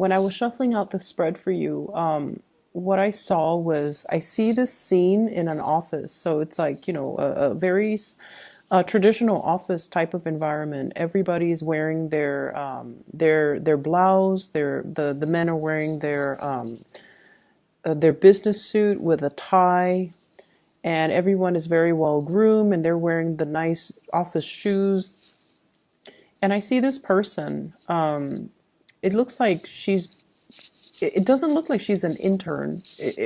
when I was shuffling out the spread for you, what I saw was I see this scene in an office. So it's like, a very traditional office type of environment. Everybody is wearing their blouse. The men are wearing their business suit with a tie, and everyone is very well groomed, and they're wearing the nice office shoes. And I see this person. It looks like it doesn't look like she's an intern.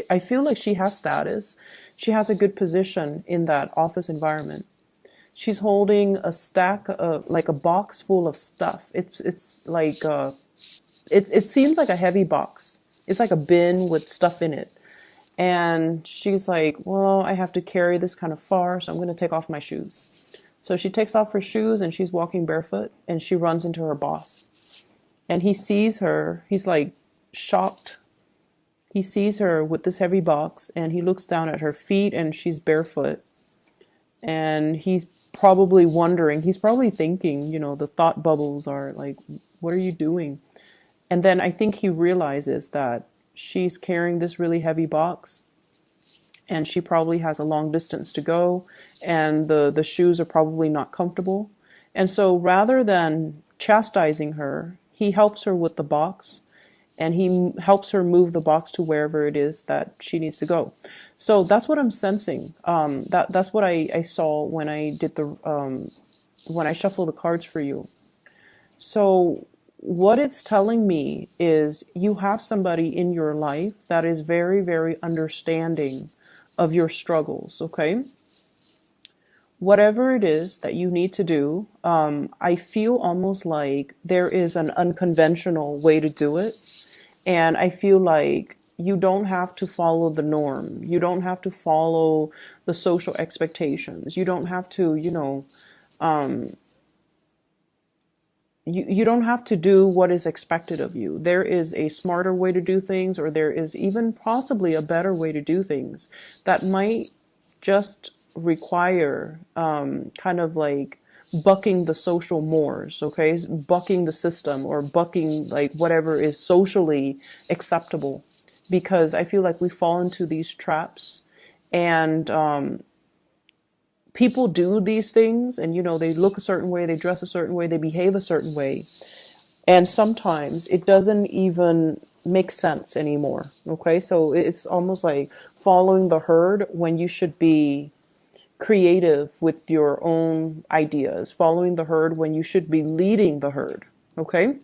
I feel like she has status. She has a good position in that office environment. She's holding a stack of, like, a box full of stuff. It's like it seems like a heavy box. It's like a bin with stuff in it. And she's like, well, I have to carry this kind of far, so I'm going to take off my shoes. So she takes off her shoes and she's walking barefoot and she runs into her boss. And he sees her. He's like shocked. He sees her with this heavy box and he looks down at her feet and she's barefoot. And he's probably wondering, he's probably thinking, the thought bubbles are like, what are you doing? And then I think he realizes that she's carrying this really heavy box and she probably has a long distance to go, and the shoes are probably not comfortable. And so rather than chastising her, he helps her with the box and he helps her move the box to wherever it is that she needs to go. So that's what I'm sensing. That's what I saw when I did when I shuffled the cards for you. So what it's telling me is you have somebody in your life that is very, very understanding of your struggles, okay? Whatever it is that you need to do, I feel almost like there is an unconventional way to do it. And I feel like you don't have to follow the norm. You don't have to follow the social expectations. You don't have to, you don't have to do what is expected of you. There is a smarter way to do things, or there is even possibly a better way to do things that might just require kind of like bucking the social mores, okay? Bucking the system, or bucking like whatever is socially acceptable. Because I feel like we fall into these traps, and people do these things, and they look a certain way, they dress a certain way, they behave a certain way, and sometimes it doesn't even make sense anymore, okay? So it's almost like following the herd when you should be creative with your own ideas, following the herd when you should be leading the herd, okay?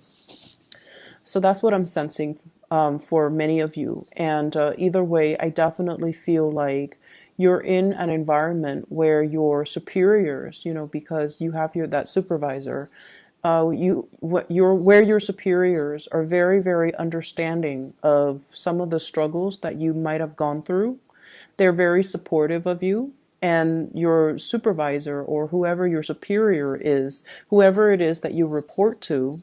So that's what I'm sensing for many of you. And either way, I definitely feel like you're in an environment where your superiors, because you have that supervisor, where your superiors are very, very understanding of some of the struggles that you might have gone through. They're very supportive of you. And your supervisor, or whoever your superior is, whoever it is that you report to,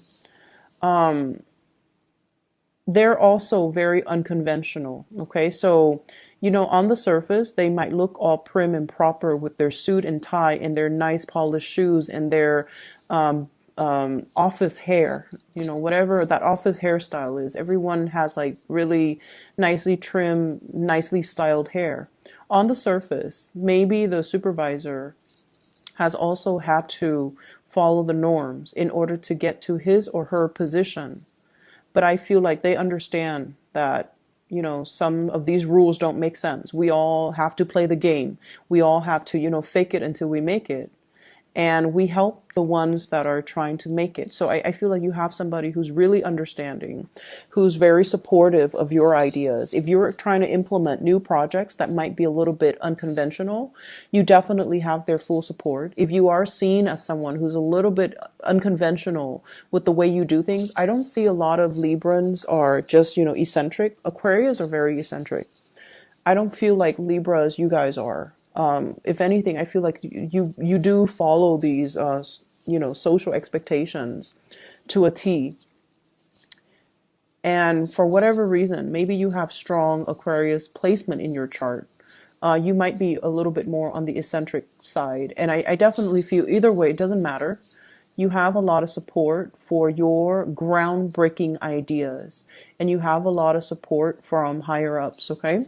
they're also very unconventional, okay? So, on the surface, they might look all prim and proper with their suit and tie and their nice polished shoes and their office hair, whatever that office hairstyle is. Everyone has like really nicely trimmed, nicely styled hair. On the surface, maybe the supervisor has also had to follow the norms in order to get to his or her position. But I feel like they understand that, some of these rules don't make sense. We all have to play the game. We all have to, fake it until we make it. And we help the ones that are trying to make it. So I feel like you have somebody who's really understanding, who's very supportive of your ideas. If you're trying to implement new projects that might be a little bit unconventional, you definitely have their full support. If you are seen as someone who's a little bit unconventional with the way you do things, I don't see a lot of Librans are just, eccentric. Aquarius are very eccentric. I don't feel like Libras, you guys are. If anything, I feel like you do follow these, social expectations to a T. And for whatever reason, maybe you have strong Aquarius placement in your chart. You might be a little bit more on the eccentric side. And I definitely feel either way, it doesn't matter. You have a lot of support for your groundbreaking ideas, and you have a lot of support from higher ups, okay?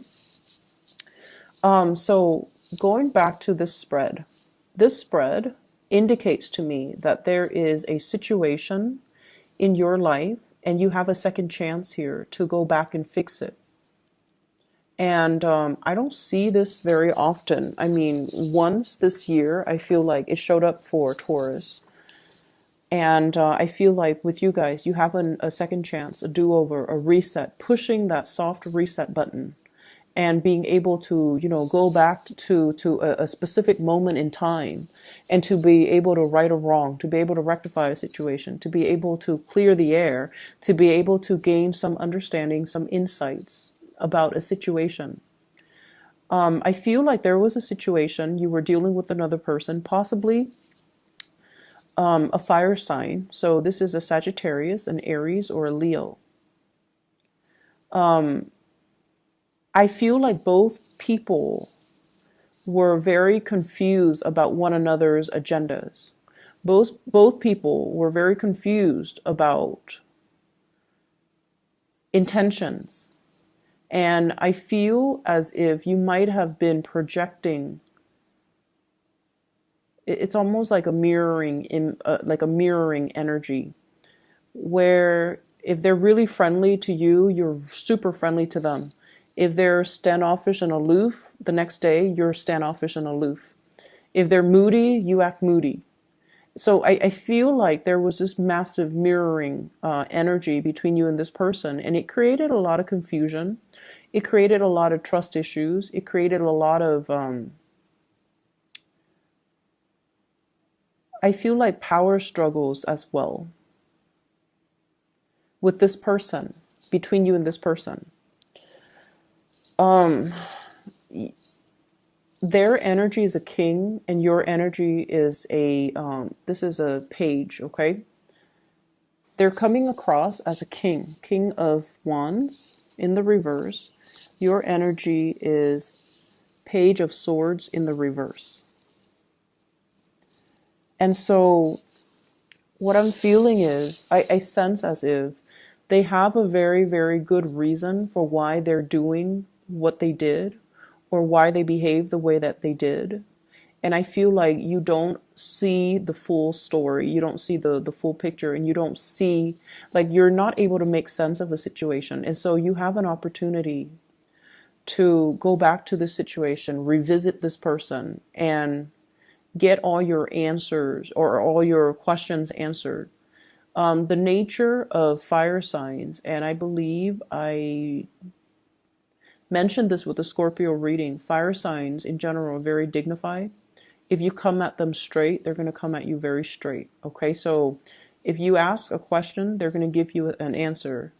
So going back to this spread indicates to me that there is a situation in your life and you have a second chance here to go back and fix it. And I don't see this very often. I mean, once this year, I feel like it showed up for Taurus. And I feel like with you guys, you have a second chance, a do-over, a reset, pushing that soft reset button and being able to, go back to a specific moment in time and to be able to right a wrong, to be able to rectify a situation, to be able to clear the air, to be able to gain some understanding, some insights about a situation. I feel like there was a situation you were dealing with another person, possibly a fire sign. So this is a Sagittarius, an Aries, or a Leo. I feel like both people were very confused about one another's agendas. Both people were very confused about intentions. And I feel as if you might have been projecting. It's almost like a mirroring, like a mirroring energy, where if they're really friendly to you, you're super friendly to them. If they're standoffish and aloof, the next day you're standoffish and aloof. If they're moody, you act moody. So I feel like there was this massive mirroring energy between you and this person, and it created a lot of confusion. It created a lot of trust issues. It created a lot of, I feel like, power struggles as well with this person, between you and this person. Their energy is a king and your energy is this is a page, okay? They're coming across as a king of wands in the reverse. Your energy is page of swords in the reverse. And so what I'm feeling is, I sense as if they have a very, very good reason for why they're doing what they did or why they behaved the way that they did. And I feel like you don't see the full story. You don't see the full picture, and you don't see, like, you're not able to make sense of a situation. And so you have an opportunity to go back to this situation, revisit this person, and get all your answers or all your questions answered. The nature of fire signs, and I believe I mentioned this with the Scorpio reading, fire signs in general are very dignified. If you come at them straight, they're going to come at you very straight. Okay, so if you ask a question, they're going to give you an answer.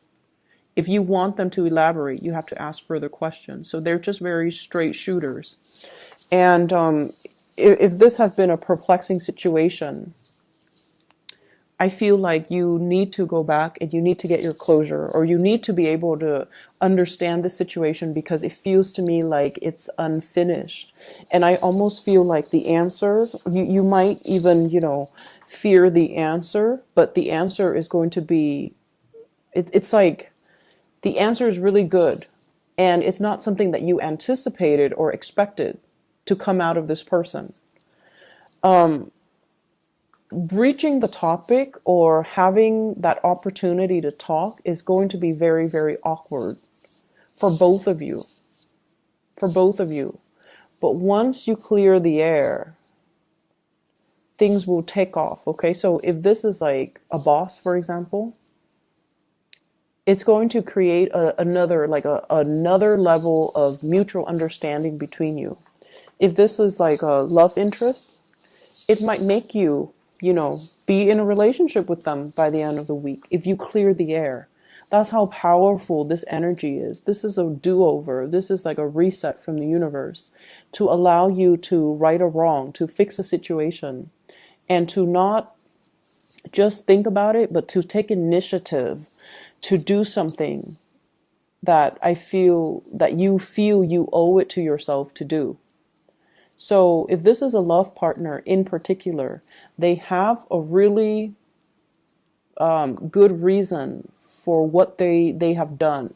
If you want them to elaborate, you have to ask further questions. So they're just very straight shooters. And if this has been a perplexing situation, I feel like you need to go back and you need to get your closure, or you need to be able to understand the situation, because it feels to me like it's unfinished. And I almost feel like the answer, you might even, fear the answer, but the answer is going to be, it's like the answer is really good. And it's not something that you anticipated or expected to come out of this person. Breaching the topic or having that opportunity to talk is going to be very, very awkward for both of you. For both of you. But once you clear the air, things will take off, okay? So if this is like a boss, for example, it's going to create another level of mutual understanding between you. If this is like a love interest, it might make you, be in a relationship with them by the end of the week if you clear the air. That's how powerful this energy is. This is a do-over. This is like a reset from the universe to allow you to right a wrong, to fix a situation, and to not just think about it, but to take initiative to do something that you feel you owe it to yourself to do. So if this is a love partner in particular, they have a really good reason for what they have done.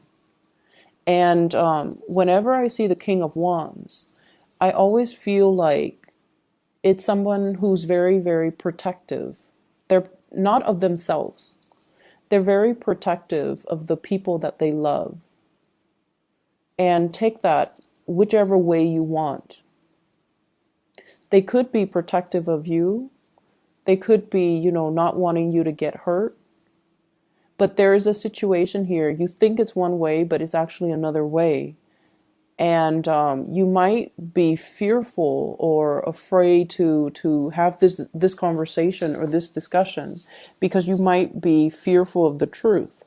And whenever I see the King of Wands, I always feel like it's someone who's very, very protective. They're not of themselves. They're very protective of the people that they love. And take that whichever way you want. They could be protective of you. They could be, not wanting you to get hurt. But there is a situation here. You think it's one way, but it's actually another way. And you might be fearful or afraid to have this conversation or this discussion because you might be fearful of the truth.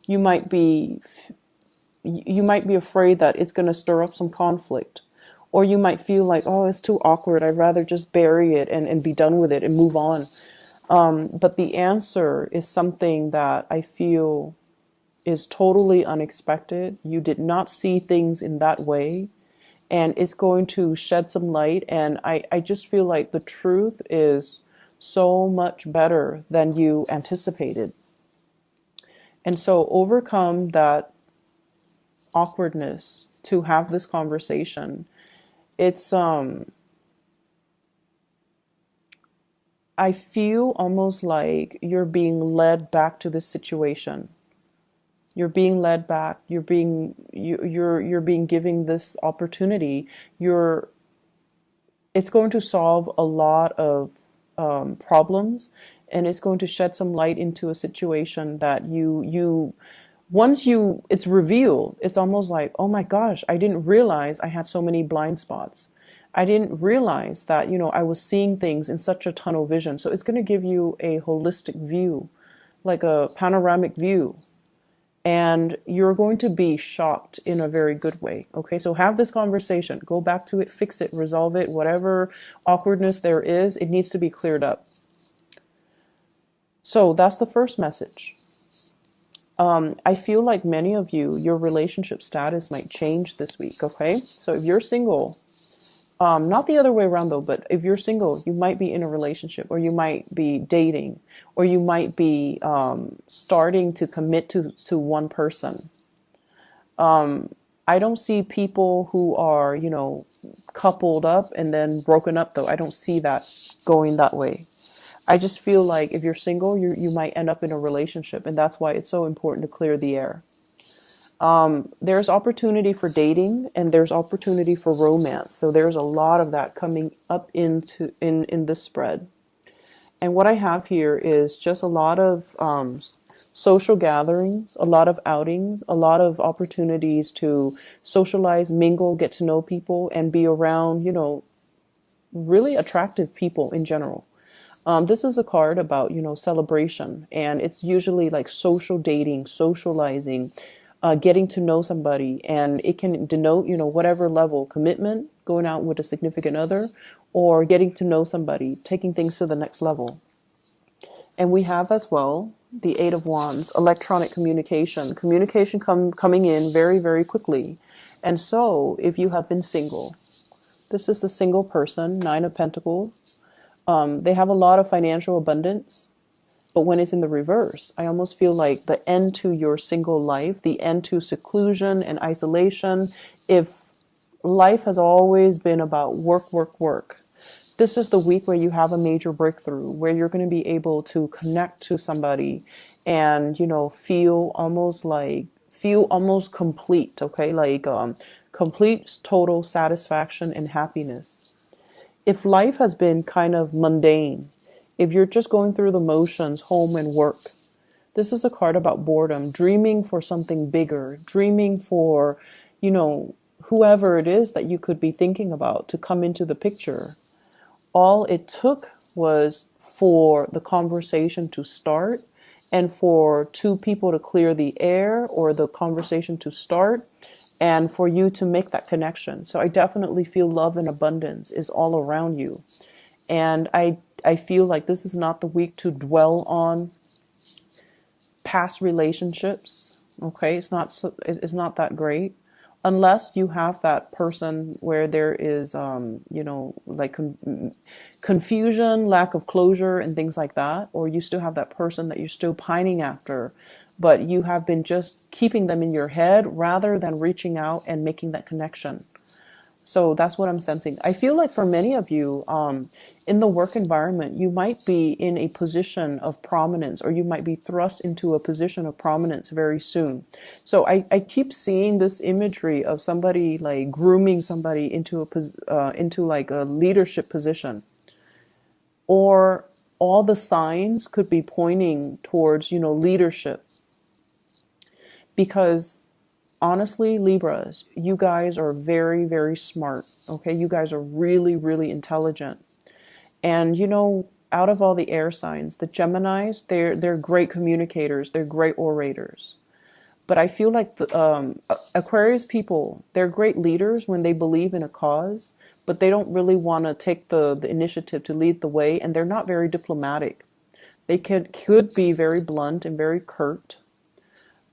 You might be afraid that it's going to stir up some conflict. Or you might feel like, oh, it's too awkward. I'd rather just bury it and be done with it and move on. But the answer is something that I feel is totally unexpected. You did not see things in that way. And it's going to shed some light. And I just feel like the truth is so much better than you anticipated. And so overcome that awkwardness to have this conversation. It's I feel almost like you're being led back to this situation. You're being led back. You're being given this opportunity. It's going to solve a lot of problems, and it's going to shed some light into a situation that it's revealed. It's almost like, oh my gosh, I didn't realize I had so many blind spots. I didn't realize that, I was seeing things in such a tunnel vision. So it's going to give you a holistic view, like a panoramic view. And you're going to be shocked in a very good way. Okay, so have this conversation. Go back to it, fix it, resolve it. Whatever awkwardness there is, it needs to be cleared up. So that's the first message. I feel like many of you, your relationship status might change this week, okay? So if you're single, not the other way around though, but if you're single, you might be in a relationship, or you might be dating, or you might be starting to commit to one person. I don't see people who are, coupled up and then broken up though. I don't see that going that way. I just feel like if you're single, you might end up in a relationship, and that's why it's so important to clear the air. There's opportunity for dating, and there's opportunity for romance. So there's a lot of that coming up in this spread. And what I have here is just a lot of social gatherings, a lot of outings, a lot of opportunities to socialize, mingle, get to know people, and be around, really attractive people in general. This is a card about, celebration, and it's usually like social dating, socializing, getting to know somebody, and it can denote, whatever level commitment, going out with a significant other, or getting to know somebody, taking things to the next level. And we have as well the Eight of Wands, electronic communication coming in very, very quickly. And so if you have been single, this is the single person, Nine of Pentacles. They have a lot of financial abundance, but when it's in the reverse, I almost feel like the end to your single life, the end to seclusion and isolation. If life has always been about work, work, work, this is the week where you have a major breakthrough, where you're going to be able to connect to somebody and, feel almost complete, okay? Like complete, total satisfaction and happiness. If life has been kind of mundane, if you're just going through the motions, home and work, this is a card about boredom, dreaming for something bigger, dreaming for, whoever it is that you could be thinking about to come into the picture. All it took was for the conversation to start, and for two people to clear the air, or the conversation to start, and for you to make that connection. So I definitely feel love and abundance is all around you. And I feel like this is not the week to dwell on past relationships. Okay, it's not that great. unless you have that person where there is, like confusion, lack of closure, and things like that, or you still have that person that you're still pining after, but you have been just keeping them in your head rather than reaching out and making that connection. So that's what I'm sensing. I feel like for many of you, in the work environment, you might be in a position of prominence, or you might be thrust into a position of prominence very soon. So I keep seeing this imagery of somebody like grooming somebody into into like a leadership position, or all the signs could be pointing towards, leadership, because honestly, Libras, you guys are very, very smart. Okay. You guys are really, really intelligent. And out of all the air signs, the Geminis, they're great communicators. They're great orators. But I feel like the Aquarius people, they're great leaders when they believe in a cause, but they don't really want to take the initiative to lead the way, and they're not very diplomatic. They could be very blunt and very curt.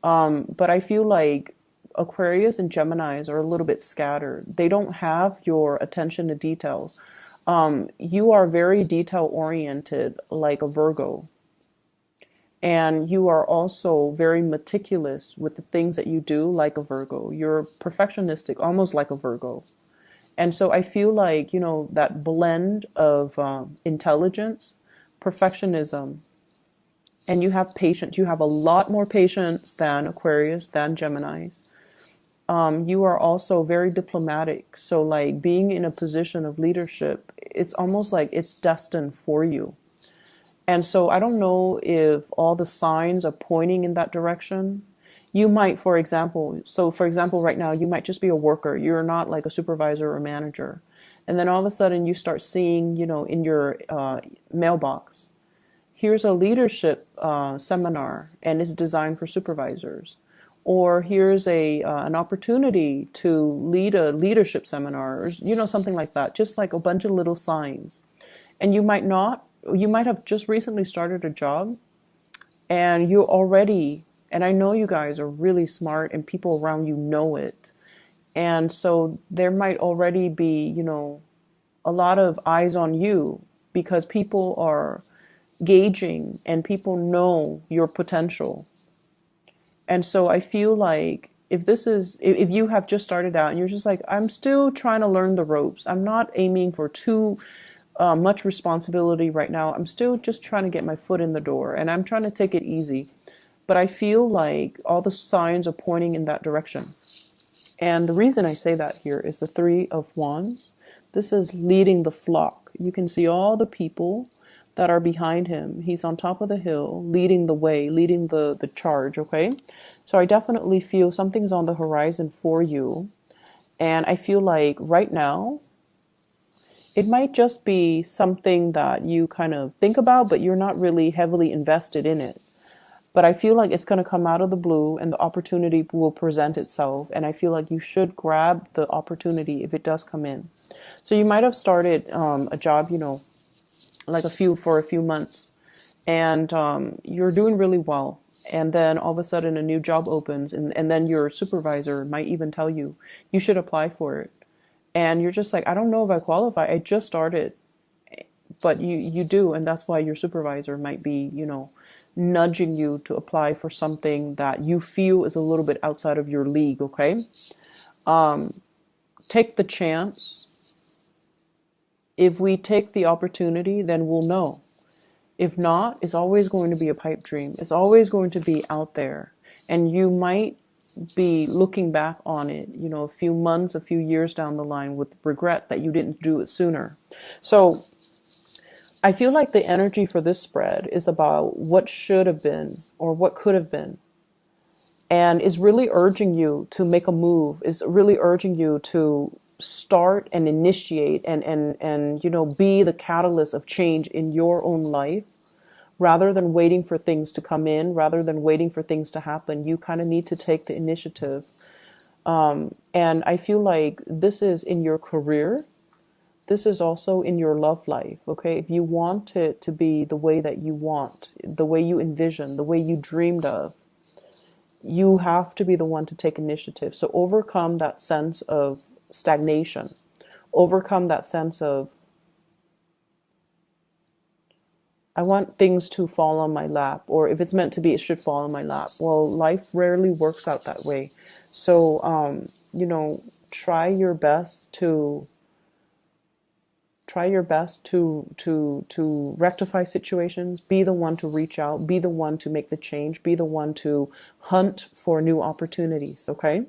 But I feel like Aquarius and Geminis are a little bit scattered. They don't have your attention to details. You are very detail oriented, like a Virgo. And you are also very meticulous with the things that you do, like a Virgo. You're perfectionistic, almost like a Virgo. And so I feel like, that blend of intelligence, perfectionism, and you have patience. You have a lot more patience than Aquarius, than Geminis. You are also very diplomatic. So like being in a position of leadership, it's almost like it's destined for you. And so I don't know if all the signs are pointing in that direction. You might, for example, right now, you might just be a worker. You're not like a supervisor or manager. And then all of a sudden you start seeing, in your mailbox, here's a leadership seminar, and it's designed for supervisors. Or here's an opportunity to lead a leadership seminar, or, something like that. Just like a bunch of little signs. And you might have just recently started a job, and you already, and I know you guys are really smart and people around you know it. And so there might already be, a lot of eyes on you, because people are gauging and people know your potential. And so I feel like if you have just started out and you're just like, I'm still trying to learn the ropes. I'm not aiming for too much responsibility right now. I'm still just trying to get my foot in the door, and I'm trying to take it easy. But I feel like all the signs are pointing in that direction. And the reason I say that here is the Three of Wands. This is leading the flock. You can see all the people that are behind him. He's on top of the hill, leading the way, leading the charge, okay? So I definitely feel something's on the horizon for you. And I feel like right now, it might just be something that you kind of think about, but you're not really heavily invested in it. But I feel like it's going to come out of the blue, and the opportunity will present itself. And I feel like you should grab the opportunity if it does come in. So you might have started a job, like for a few months, and you're doing really well. And then all of a sudden a new job opens, and then your supervisor might even tell you, you should apply for it. And you're just like, I don't know if I qualify. I just started. But you do, and that's why your supervisor might be, nudging you to apply for something that you feel is a little bit outside of your league, okay? Take the chance. If we take the opportunity, then we'll know. If not, it's always going to be a pipe dream. It's always going to be out there. And you might be looking back on it, a few months, a few years down the line with regret that you didn't do it sooner. So I feel like the energy for this spread is about what should have been or what could have been. And is really urging you to make a move, is really urging you to start and initiate and be the catalyst of change in your own life, rather than waiting for things to come in, rather than waiting for things to happen. You kind of need to take the initiative. And I feel like this is in your career. This is also in your love life, okay? If you want it to be the way that you want, the way you envision, the way you dreamed of, you have to be the one to take initiative. So overcome that sense of stagnation, overcome that sense of, I want things to fall on my lap, or if it's meant to be, it should fall on my lap. Well, life rarely works out that way. So, try your best to rectify situations. Be the one to reach out. Be the one to make the change. Be the one to hunt for new opportunities. Okay.